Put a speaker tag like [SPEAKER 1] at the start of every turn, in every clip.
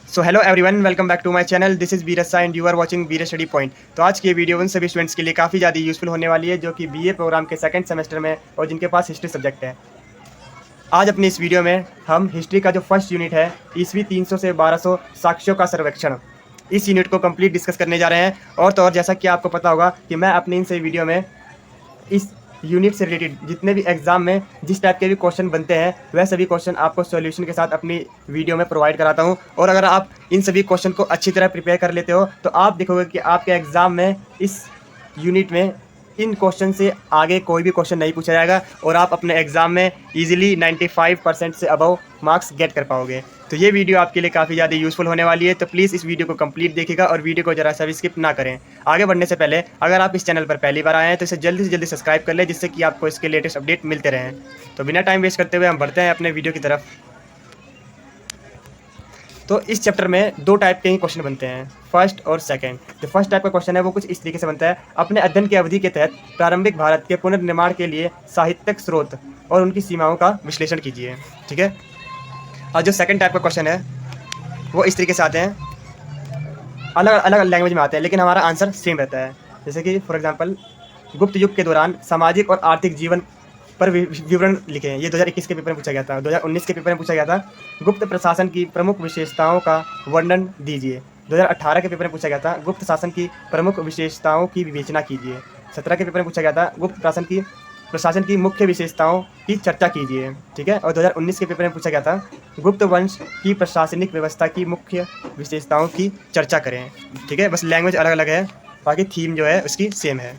[SPEAKER 1] So hello everyone, welcome back to my channel. This is Bir and you are watching Bir study point. तो आज की ये video उन सभी स्टूडेंट्स के लिए काफ़ी ज़्यादा यूज़फुल होने वाली है जो कि बीए प्रोग्राम के सेकंड सेमेस्टर में और जिनके पास हिस्ट्री सब्जेक्ट है। आज अपनी इस वीडियो में हम हिस्ट्री का जो फर्स्ट यूनिट है ईस्वी 300 से 1200 साक्ष्यों का सर्वेक्षण, इस यूनिट को कंप्लीट डिस्कस करने जा रहे हैं। और तो और जैसा कि आपको पता होगा कि मैं अपनी इन सभी वीडियो में इस यूनिट से रिलेटेड जितने भी एग्जाम में जिस टाइप के भी क्वेश्चन बनते हैं वह सभी क्वेश्चन आपको सॉल्यूशन के साथ अपनी वीडियो में प्रोवाइड कराता हूं। और अगर आप इन सभी क्वेश्चन को अच्छी तरह प्रिपेयर कर लेते हो तो आप देखोगे कि आपके एग्ज़ाम में इस यूनिट में इन क्वेश्चन से आगे कोई भी क्वेश्चन नहीं पूछा जाएगा और आप अपने एग्ज़ाम में इजीली 95% से अबव मार्क्स गेट कर पाओगे। तो ये वीडियो आपके लिए काफ़ी ज़्यादा यूज़फुल होने वाली है, तो प्लीज़ इस वीडियो को कंप्लीट देखिएगा और वीडियो को जरा सा भी स्किप ना करें। आगे बढ़ने से पहले अगर आप इस चैनल पर पहली बार आए हैं तो इसे जल्दी से जल्दी सब्सक्राइब कर लें, जिससे कि आपको इसके लेटेस्ट अपडेट मिलते रहें। तो बिना टाइम वेस्ट करते हुए हम बढ़ते हैं अपने वीडियो की तरफ। तो इस चैप्टर में दो टाइप के ही क्वेश्चन बनते हैं, फर्स्ट और सेकंड। जो फर्स्ट टाइप का क्वेश्चन है वो कुछ इस तरीके से बनता है: अपने अध्ययन की अवधि के तहत प्रारंभिक भारत के पुनर्निर्माण के लिए साहित्यिक स्रोत और उनकी सीमाओं का विश्लेषण कीजिए। ठीक है। और जो सेकंड टाइप का क्वेश्चन है वो इस तरीके से आते हैं, अलग अलग लैंग्वेज में आते हैं लेकिन हमारा आंसर सेम रहता है। जैसे कि फॉर एग्जांपल, गुप्त युग के दौरान सामाजिक और आर्थिक जीवन पर विवरण लिखें। ये 2021 के पेपर में पूछा गया था। 2019 के पेपर में पूछा गया था, गुप्त प्रशासन की प्रमुख विशेषताओं का वर्णन दीजिए। 2018 के पेपर में पूछा गया था, गुप्त शासन की प्रमुख विशेषताओं की विवेचना कीजिए। 17 के पेपर में पूछा गया था, गुप्त प्रशासन की मुख्य विशेषताओं की चर्चा कीजिए। ठीक है। और 2019 के पेपर में पूछा गया था, गुप्त वंश की प्रशासनिक व्यवस्था की मुख्य विशेषताओं की चर्चा करें। ठीक है। बस लैंग्वेज अलग अलग है, बाकी थीम जो है उसकी सेम है।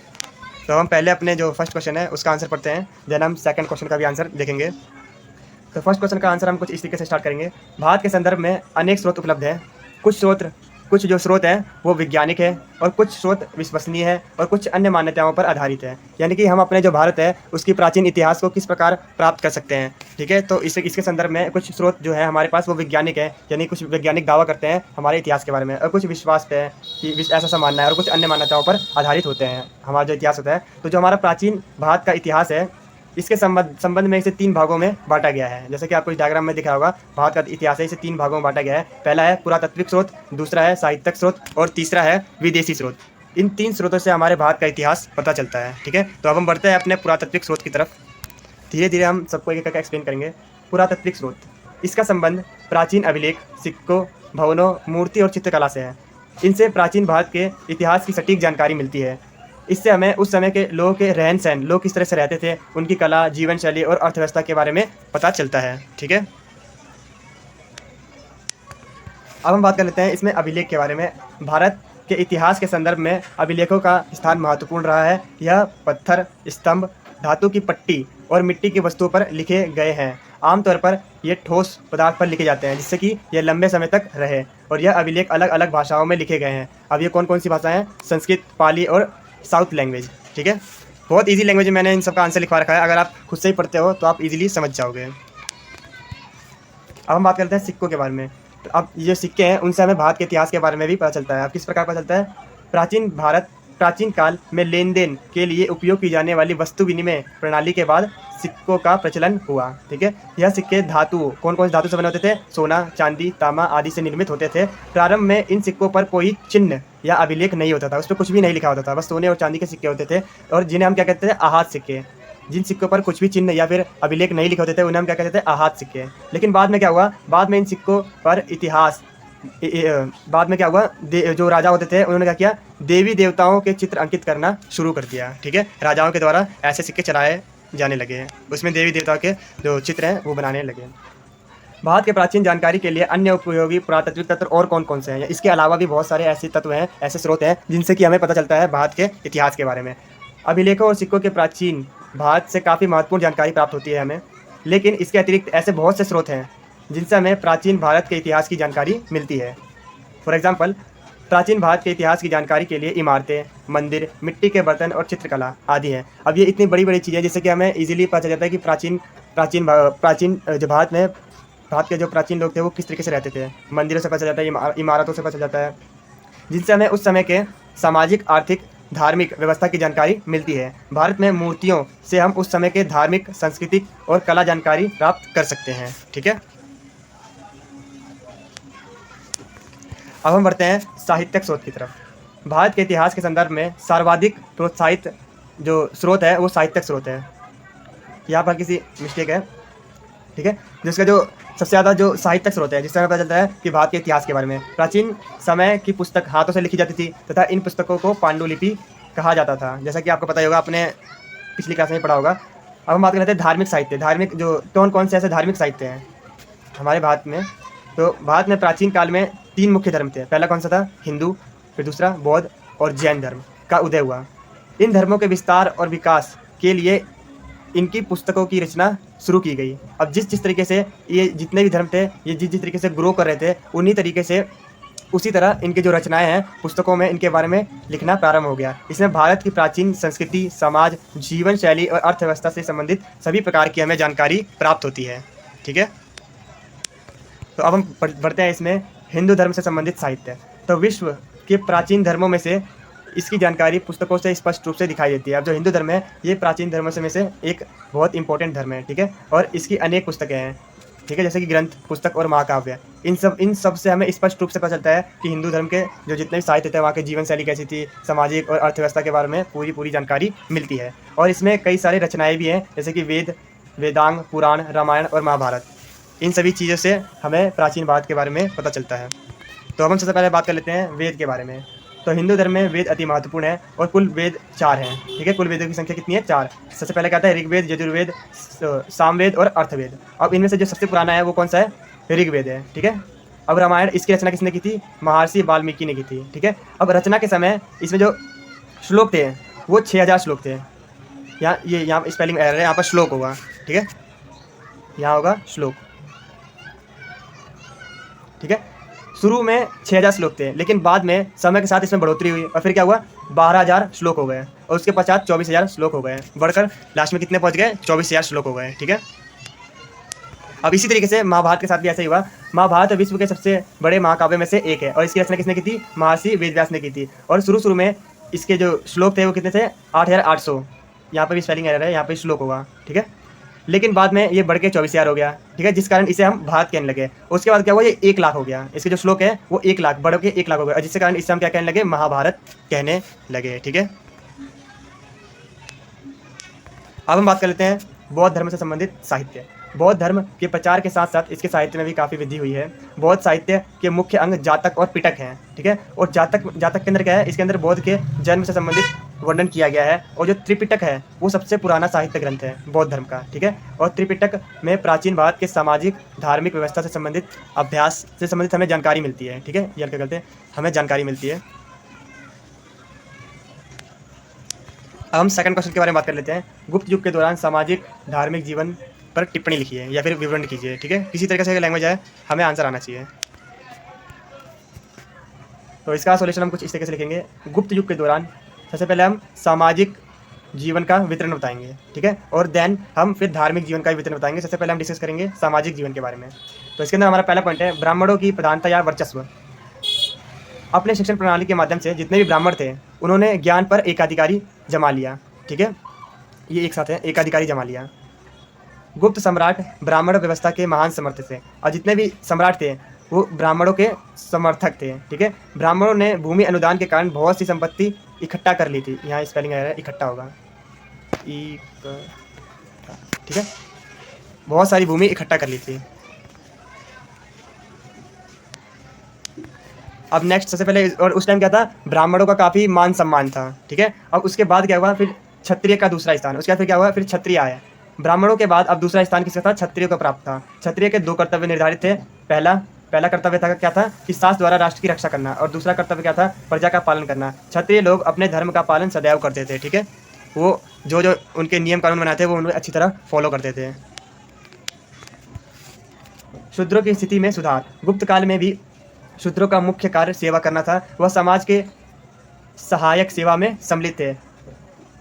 [SPEAKER 1] तो हम पहले अपने जो फर्स्ट क्वेश्चन है उसका आंसर पढ़ते हैं, देन हम सेकंड क्वेश्चन का भी आंसर देखेंगे। तो फर्स्ट क्वेश्चन का आंसर हम कुछ इस तरीके से स्टार्ट करेंगे: भारत के संदर्भ में अनेक स्रोत उपलब्ध हैं। कुछ जो स्रोत हैं वो वैज्ञानिक है और कुछ स्रोत विश्वसनीय है और कुछ अन्य मान्यताओं पर आधारित है। यानी कि हम अपने जो भारत है उसकी प्राचीन इतिहास को किस प्रकार प्राप्त कर सकते हैं। ठीक है। तो इसके संदर्भ में कुछ स्रोत जो है हमारे पास वो वैज्ञानिक है, यानी कुछ वैज्ञानिक दावा करते हैं हमारे इतिहास के बारे में, और कुछ विश्वास पे है कि ऐसा सा मानना है, और कुछ अन्य मान्यताओं पर आधारित होते हैं हमारा जो इतिहास होता है। तो जो हमारा प्राचीन भारत का इतिहास है इसके संबंध में इसे 3 भागों में बांटा गया है। जैसे कि आपको इस डायग्राम में दिख रहा होगा, भारत का इतिहास है, इसे 3 भागों में बांटा गया है। पहला है पुरातात्विक स्रोत, दूसरा है साहित्यिक स्रोत और तीसरा है विदेशी स्रोत। इन 3 स्रोतों से हमारे भारत का इतिहास पता चलता है। ठीक है। तो अब हम बढ़ते हैं अपने पुरातात्विक स्रोत की तरफ। धीरे धीरे हम सबको एक एक एक्सप्लेन करेंगे। पुरातात्विक स्रोत, इसका संबंध प्राचीन अभिलेख, सिक्कों, भवनों, मूर्ति और चित्रकला से है। इनसे प्राचीन भारत के इतिहास की सटीक जानकारी मिलती है। इससे हमें उस समय के लोगों के रहन सहन, लोग किस तरह से रहते थे, उनकी कला, जीवन शैली और अर्थव्यवस्था के बारे में पता चलता है। ठीक है। अब हम बात कर लेते हैं इसमें अभिलेख के बारे में। भारत के इतिहास के संदर्भ में अभिलेखों का स्थान महत्वपूर्ण रहा है। यह पत्थर, स्तंभ, धातु की पट्टी और मिट्टी की वस्तुओं पर लिखे गए हैं। आमतौर पर ये ठोस पदार्थ पर लिखे जाते हैं जिससे कि ये लंबे समय तक रहे। और यह अभिलेख अलग अलग भाषाओं में लिखे गए हैं। अब ये कौन कौन सी भाषाएं हैं? संस्कृत, पाली और साउथ लैंग्वेज। ठीक है। बहुत इजी लैंग्वेज में मैंने इन सबका आंसर लिखवा रखा है, अगर आप खुद से ही पढ़ते हो तो आप इजीली समझ जाओगे। अब हम बात करते हैं सिक्कों के बारे में। तो अब ये सिक्के हैं उनसे हमें भारत के इतिहास के बारे में भी पता चलता है। अब किस प्रकार पता चलता है? प्राचीन काल में लेन देन के लिए उपयोग की जाने वाली वस्तु विनिमय प्रणाली के बाद सिक्कों का प्रचलन हुआ। ठीक है। यह सिक्के धातु, कौन कौन से धातु से बने होते थे? सोना, चांदी, तांबा आदि से निर्मित होते थे। प्रारंभ में इन सिक्कों पर कोई चिन्ह या अभिलेख नहीं होता था, उस पर कुछ भी नहीं लिखा होता था, बस सोने और चांदी के सिक्के होते थे, और जिन्हें हम क्या कहते थे? आहत सिक्के। जिन सिक्कों पर कुछ भी चिन्ह या फिर अभिलेख नहीं लिखे होते थे उन्हें हम क्या कहते थे? आहत सिक्के। लेकिन बाद में क्या हुआ? बाद में इन सिक्कों पर बाद में क्या हुआ? जो राजा होते थे उन्होंने क्या किया? देवी देवताओं के चित्र अंकित करना शुरू कर दिया। ठीक है। राजाओं के द्वारा ऐसे सिक्के चलाए जाने लगे हैं, उसमें देवी देवताओं के जो चित्र हैं वो बनाने लगे। भारत के प्राचीन जानकारी के लिए अन्य उपयोगी पुरातात्विक तत्व और कौन कौन से हैं? इसके अलावा भी बहुत सारे ऐसे तत्व हैं, ऐसे स्रोत हैं जिनसे कि हमें पता चलता है भारत के इतिहास के बारे में। अभिलेखों और सिक्कों के प्राचीन भारत से काफ़ी महत्वपूर्ण जानकारी प्राप्त होती है हमें, लेकिन इसके अतिरिक्त ऐसे बहुत से स्रोत हैं जिनसे हमें प्राचीन भारत के इतिहास की जानकारी मिलती है। फॉर एग्जाम्पल, प्राचीन भारत के इतिहास की जानकारी के लिए इमारतें, मंदिर, मिट्टी के बर्तन और चित्रकला आदि हैं। अब ये इतनी बड़ी बड़ी चीज़ें जिससे कि हमें इजीली पता चल जाता है कि प्राचीन जो भारत के जो प्राचीन लोग थे वो किस तरीके से रहते थे। मंदिरों से पता चल जाता है, इमारतों से पता चल जाता है, जिनसे हमें उस समय के सामाजिक, आर्थिक, धार्मिक व्यवस्था की जानकारी मिलती है। भारत में मूर्तियों से हम उस समय के धार्मिक, सांस्कृतिक और कला जानकारी प्राप्त कर सकते हैं। ठीक है। अब हम बढ़ते हैं साहित्यिक स्रोत की तरफ। भारत के इतिहास के संदर्भ में सर्वाधिक प्रोत्साहित जो स्रोत है वो साहित्यिक स्रोत है। यहाँ पर किसी मिस्टेक है, ठीक है। जिसका जो सबसे ज़्यादा जो साहित्यिक स्रोत है, जिससे हमें पता चलता है कि भारत के इतिहास के बारे में। प्राचीन समय की पुस्तक हाथों से लिखी जाती थी तथा इन पुस्तकों को पांडुलिपि कहा जाता था, जैसा कि आपको पता ही होगा, आपने पिछली क्लास में पढ़ा होगा। अब हम बात कर लेते हैं धार्मिक साहित्य। धार्मिक जो कौन कौन से ऐसे धार्मिक साहित्य हैं हमारे भारत में। तो भारत में प्राचीन काल में 3 मुख्य धर्म थे। पहला कौन सा था? हिंदू, फिर दूसरा बौद्ध और जैन धर्म का उदय हुआ। इन धर्मों के विस्तार और विकास के लिए इनकी पुस्तकों की रचना शुरू की गई। अब जिस जिस तरीके से ये जितने भी धर्म थे, ये जिस जिस तरीके से ग्रो कर रहे थे, उन्हीं तरीके से उसी तरह इनके जो रचनाएं हैं पुस्तकों में इनके बारे में लिखना प्रारंभ हो गया। इसमें भारत की प्राचीन संस्कृति, समाज, जीवन शैली और अर्थव्यवस्था से संबंधित सभी प्रकार की हमें जानकारी प्राप्त होती है। ठीक है, तो अब हम बढ़ते हैं इसमें हिंदू धर्म से संबंधित साहित्य। तो विश्व के प्राचीन धर्मों में से इसकी जानकारी पुस्तकों से स्पष्ट रूप से दिखाई देती है। अब जो हिंदू धर्म है ये प्राचीन धर्मों से में से एक बहुत इंपॉर्टेंट धर्म है, ठीक है, और इसकी अनेक पुस्तकें हैं, ठीक है, जैसे कि ग्रंथ, पुस्तक और महाकाव्य। इन सब से हमें स्पष्ट रूप से पता चलता है कि हिंदू धर्म के जो जितने भी साहित्य थे, वहाँ की जीवन शैली कैसी थी, सामाजिक और अर्थव्यवस्था के बारे में पूरी जानकारी मिलती है। और इसमें कई सारी रचनाएँ भी हैं, जैसे कि वेद, वेदांग, पुराण, रामायण और महाभारत। इन सभी चीज़ों से हमें प्राचीन भारत के बारे में पता चलता है। तो हम सबसे पहले बात कर लेते हैं वेद के बारे में। तो हिंदू धर्म में वेद अति महत्वपूर्ण है और कुल वेद 4 हैं, ठीक है। कुल वेदों की संख्या कितनी है? 4। सबसे पहले कहता है ऋग्वेद, यजुर्वेद, सामवेद और अर्थवेद। अब इनमें से जो सबसे पुराना है वो कौन सा है? ऋग्वेद है, ठीक है। अब रामायण, इसकी रचना किसने की थी? महर्षि वाल्मीकि ने की थी, ठीक है। अब रचना के समय इसमें जो श्लोक थे वो 6000 श्लोक थे। यहाँ स्पेलिंग एरर है, यहाँ पर श्लोक होगा, ठीक है, यहाँ होगा श्लोक, ठीक है। शुरू में 6000 श्लोक थे, लेकिन बाद में समय के साथ इसमें बढ़ोतरी हुई और फिर क्या हुआ? 12000 श्लोक हो गए और उसके पश्चात 24000 श्लोक हो गए, बढ़कर लास्ट में कितने पहुंच गए? 24000 श्लोक हो गए, ठीक है। अब इसी तरीके से महाभारत के साथ भी ऐसा ही हुआ। महाभारत विश्व के सबसे बड़े महाकाव्य में से एक है और इसकी रचना किसने की थी? महर्षि वेदव्यास ने की थी। और शुरू में इसके जो श्लोक थे वो कितने थे? 8800। यहाँ पर भी स्पेलिंग एरर है, यहाँ पर श्लोक होगा, ठीक है। लेकिन बाद में ये बढ़ के 24000 हो गया, ठीक है, जिस कारण इसे हम भारत कहने लगे। उसके बाद क्या हुआ? ये 1 लाख हो गया। इसके जो श्लोक है वो 1 लाख बढ़ के 1 लाख हो गया, जिसके कारण इसे हम क्या कहने लगे? महाभारत कहने लगे, ठीक है। अब हम बात कर लेते हैं बौद्ध धर्म से संबंधित साहित्य। बौद्ध धर्म के प्रचार के साथ साथ इसके साहित्य में भी काफ़ी वृद्धि हुई है। बौद्ध साहित्य के मुख्य अंग जातक और पिटक हैं, ठीक है। और जातक के अंदर क्या है? इसके अंदर बौद्ध के जन्म से संबंधित वर्णन किया गया है। और जो त्रिपिटक है वो सबसे पुराना साहित्य ग्रंथ है बौद्ध धर्म का, ठीक है। और त्रिपिटक में प्राचीन भारत के सामाजिक, धार्मिक व्यवस्था से संबंधित, अभ्यास से संबंधित हमें जानकारी मिलती है, ठीक है। ये क्या कहते हैं? हमें जानकारी मिलती है। अब हम सेकंड क्वेश्चन के बारे में बात कर लेते हैं। गुप्त युग के दौरान सामाजिक धार्मिक जीवन पर टिप्पणी लिखिए या फिर विवरण कीजिए, ठीक है। किसी तरीके से लैंग्वेज है, हमें आंसर आना चाहिए। तो इसका सॉल्यूशन हम कुछ इस तरीके से लिखेंगे। गुप्त युग के दौरान सबसे पहले हम सामाजिक जीवन का वितरण बताएंगे, ठीक है, और देन हम फिर धार्मिक जीवन का वितरण बताएंगे। सबसे पहले हम डिस्कस करेंगे सामाजिक जीवन के बारे में। तो इसके अंदर हमारा पहला पॉइंट है ब्राह्मणों की प्रधानता या वर्चस्व। अपने शिक्षण प्रणाली के माध्यम से जितने भी ब्राह्मण थे उन्होंने ज्ञान पर एकाधिकारी जमा लिया, ठीक है, ये एक साथ है, एकाधिकारी जमा लिया। गुप्त सम्राट ब्राह्मण व्यवस्था के महान समर्थक थे और जितने भी सम्राट थे वो ब्राह्मणों के समर्थक थे, ठीक है। ब्राह्मणों ने भूमि अनुदान के कारण बहुत सी संपत्ति इकट्ठा कर ली थी। यहाँ स्पेलिंग है, इकट्ठा होगा, ठीक है, बहुत सारी भूमि इकट्ठा कर ली थी। अब नेक्स्ट सबसे पहले, और उस टाइम क्या था? ब्राह्मणों का काफ़ी मान सम्मान था, ठीक है। अब उसके बाद क्या हुआ? फिर क्षत्रिय का दूसरा स्थान, उसके बाद फिर क्या हुआ? फिर क्षत्रिय आया। ब्राह्मणों के बाद अब दूसरा स्थान किसका था? क्षत्रिय को प्राप्त था। क्षत्रिय के 2 कर्तव्य निर्धारित थे। पहला कर्तव्य था क्या था? कि शास्त्र द्वारा राष्ट्र की रक्षा करना, और दूसरा कर्तव्य क्या था? प्रजा का पालन करना। क्षत्रिय लोग अपने धर्म का पालन सदैव करते थे, ठीक है। वो जो उनके नियम कानून बनाते वो उन्हें अच्छी तरह फॉलो करते थे। शूद्रों की स्थिति में सुधार। गुप्त काल में भी शूद्रों का मुख्य कार्य सेवा करना था। वह समाज के सहायक सेवा में सम्मिलित थे।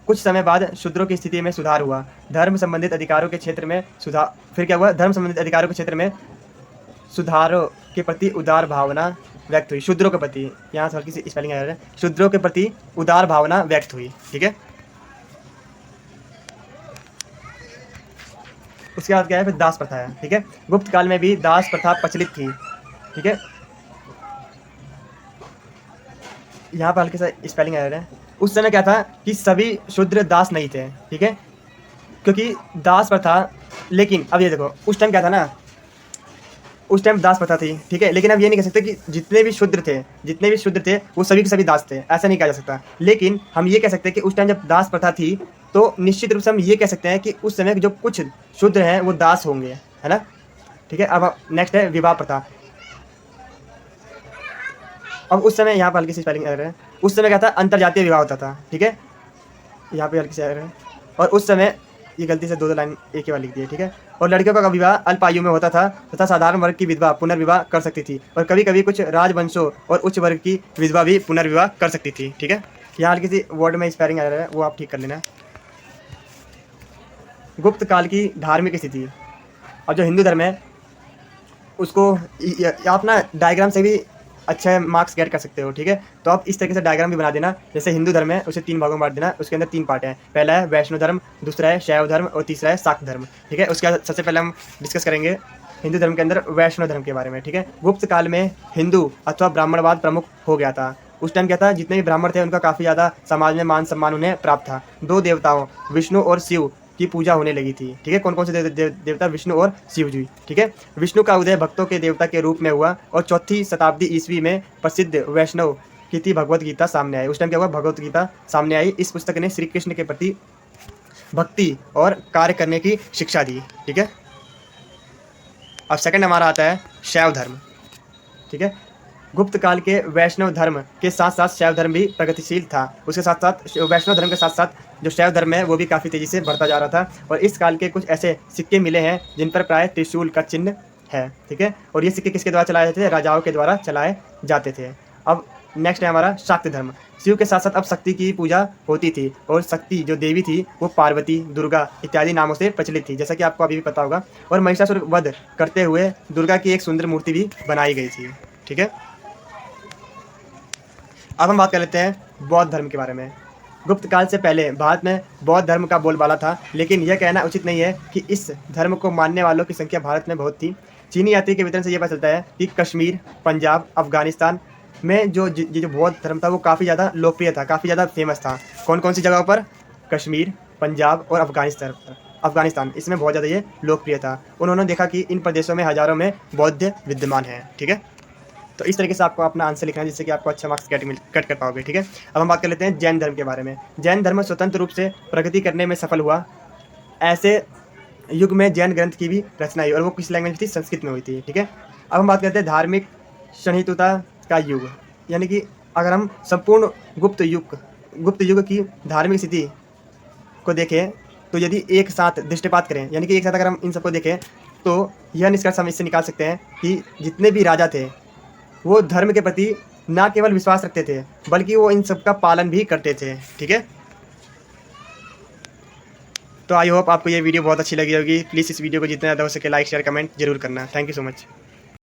[SPEAKER 1] कुछ समय बाद शूद्रों की स्थिति में सुधार हुआ। धर्म संबंधित अधिकारों के क्षेत्र में सुधार, फिर क्या हुआ? धर्म संबंधित अधिकारों के क्षेत्र में सुधारों के प्रति उदार भावना व्यक्त हुई। शूद्रों के प्रति, यहाँ थोड़ी सी स्पेलिंग है, शूद्रों के प्रति उदार भावना व्यक्त हुई, ठीक है। उसके बाद क्या है? फिर दास प्रथा है, ठीक है। गुप्त काल में भी दास प्रथा प्रचलित थी, ठीक है। यहाँ पर हल्के सा स्पेलिंग एरर है। उस समय क्या था कि सभी शूद्र दास नहीं थे, ठीक है, क्योंकि दास प्रथा। लेकिन अब ये देखो, उस टाइम क्या था ना, उस टाइम दास प्रथा थी, ठीक है, लेकिन अब ये नहीं कह सकते कि जितने भी शूद्र थे वो सभी के सभी दास थे, ऐसा नहीं कहा जा सकता। लेकिन हम ये कह सकते हैं कि उस टाइम जब दास प्रथा थी तो निश्चित रूप से हम ये कह सकते हैं कि उस समय जो कुछ शूद्र हैं वो दास होंगे, है ना। ठीक है, अब नेक्स्ट है विवाह प्रथा। अब उस समय यहाँ पर हल्की सी स्पेलिंग एरर है। उस समय क्या था, अंतरजातीय विवाह होता था, ठीक है, यहाँ पे हल्की सी एरर है। और उस समय ये गलती से दो लाइन एक ही बार लिख दी है, ठीक है। और लड़कियों का विवाह अल्प आयु में होता था तथा साधारण वर्ग की विधवा पुनर्विवाह कर सकती थी, और कभी कभी कुछ राजवंशों और उच्च वर्ग की विधवा भी पुनर्विवाह कर सकती थी, ठीक है। यहाँ हल्की सी वर्ड में स्पेलिंग एरर है, वो आप ठीक कर लेना। गुप्त काल की धार्मिक स्थिति। और जो हिंदू धर्म है उसको आप ना डायग्राम से भी अच्छा मार्क्स गेट कर सकते हो, ठीक है। तो आप इस तरीके से डायग्राम भी बना देना, जैसे हिंदू धर्म है उसे 3 भागों में बांट देना, उसके अंदर 3 पार्ट हैं। पहला है वैष्णव धर्म, दूसरा है शैव धर्म और तीसरा है शाक्त धर्म, ठीक है। उसके बाद सबसे पहले हम डिस्कस करेंगे हिंदू धर्म के अंदर वैष्णव धर्म के बारे में, ठीक है। गुप्त काल में हिंदू अथवा ब्राह्मणवाद प्रमुख हो गया था। उस टाइम क्या था, जितने भी ब्राह्मण थे उनका काफ़ी ज़्यादा समाज में मान सम्मान उन्हें प्राप्त था। 2 देवताओं विष्णु और शिव की पूजा होने लगी थी, ठीक है। कौन कौन से देवता, विष्णु और शिव जी, ठीक है। विष्णु का उदय भक्तों के देवता के रूप में हुआ और 4वीं शताब्दी ईस्वी में प्रसिद्ध वैष्णव की थी भगवत गीता सामने आई। उस टाइम क्या हुआ, भगवत गीता सामने आई। इस पुस्तक ने श्री कृष्ण के प्रति भक्ति और कार्य करने की शिक्षा दी, ठीक है। अब सेकंड हमारा आता है शैव धर्म, ठीक है। गुप्त काल के वैष्णव धर्म के साथ साथ शैव धर्म भी प्रगतिशील था। उसके साथ साथ वैष्णव धर्म के साथ साथ जो शैव धर्म है वो भी काफ़ी तेज़ी से बढ़ता जा रहा था। और इस काल के कुछ ऐसे सिक्के मिले हैं जिन पर प्राय त्रिशूल का चिन्ह है, ठीक है। और ये सिक्के किसके द्वारा चलाए जाते थे, राजाओं के द्वारा चलाए जाते थे। अब नेक्स्ट है हमारा शाक्त धर्म। शिव के साथ साथ अब शक्ति की पूजा होती थी, और शक्ति जो देवी थी वो पार्वती, दुर्गा इत्यादि नामों से प्रचलित थी, जैसा कि आपको अभी भी पता होगा। और महिषासुर वध करते हुए दुर्गा की एक सुंदर मूर्ति भी बनाई गई थी, ठीक है। अब हम बात कर लेते हैं बौद्ध धर्म के बारे में। गुप्त काल से पहले भारत में बौद्ध धर्म का बोलबाला था, लेकिन यह कहना उचित नहीं है कि इस धर्म को मानने वालों की संख्या भारत में बहुत थी। चीनी यात्री के वितरण से यह पता चलता है कि कश्मीर, पंजाब, अफगानिस्तान में जो बौद्ध धर्म था वो काफ़ी ज़्यादा लोकप्रिय था, काफ़ी ज़्यादा फेमस था। कौन कौन सी जगहों पर, कश्मीर, पंजाब और अफगानिस्तान इसमें बहुत ज़्यादा ये लोकप्रिय था। उन्होंने देखा कि इन प्रदेशों में हज़ारों में बौद्ध विद्यमान हैं, ठीक है। तो इस तरीके से आपको अपना आंसर लिखना है, जिससे कि आपको अच्छा मार्क्स कट कर पाओगे, ठीक है। अब हम बात कर लेते हैं जैन धर्म के बारे में। जैन धर्म स्वतंत्र रूप से प्रगति करने में सफल हुआ। ऐसे युग में जैन ग्रंथ की भी रचना हुई, और वो किस लैंग्वेज में थी, संस्कृत में हुई थी, ठीक है। अब हम बात करते हैं धार्मिक सहिष्णुता का युग, यानी कि अगर हम संपूर्ण गुप्त युग की धार्मिक स्थिति को देखें, तो यदि एक साथ दृष्टिपात करें, यानी कि एक साथ अगर हम इन सबको देखें, तो यह निष्कर्ष हम इससे निकाल सकते हैं कि जितने भी राजा थे वो धर्म के प्रति ना केवल विश्वास रखते थे, बल्कि वो इन सब का पालन भी करते थे, ठीक है। तो आई होप आपको ये वीडियो बहुत अच्छी लगी होगी। प्लीज़ इस वीडियो को जितना ज़्यादा हो सके लाइक शेयर कमेंट जरूर करना। Thank you so much.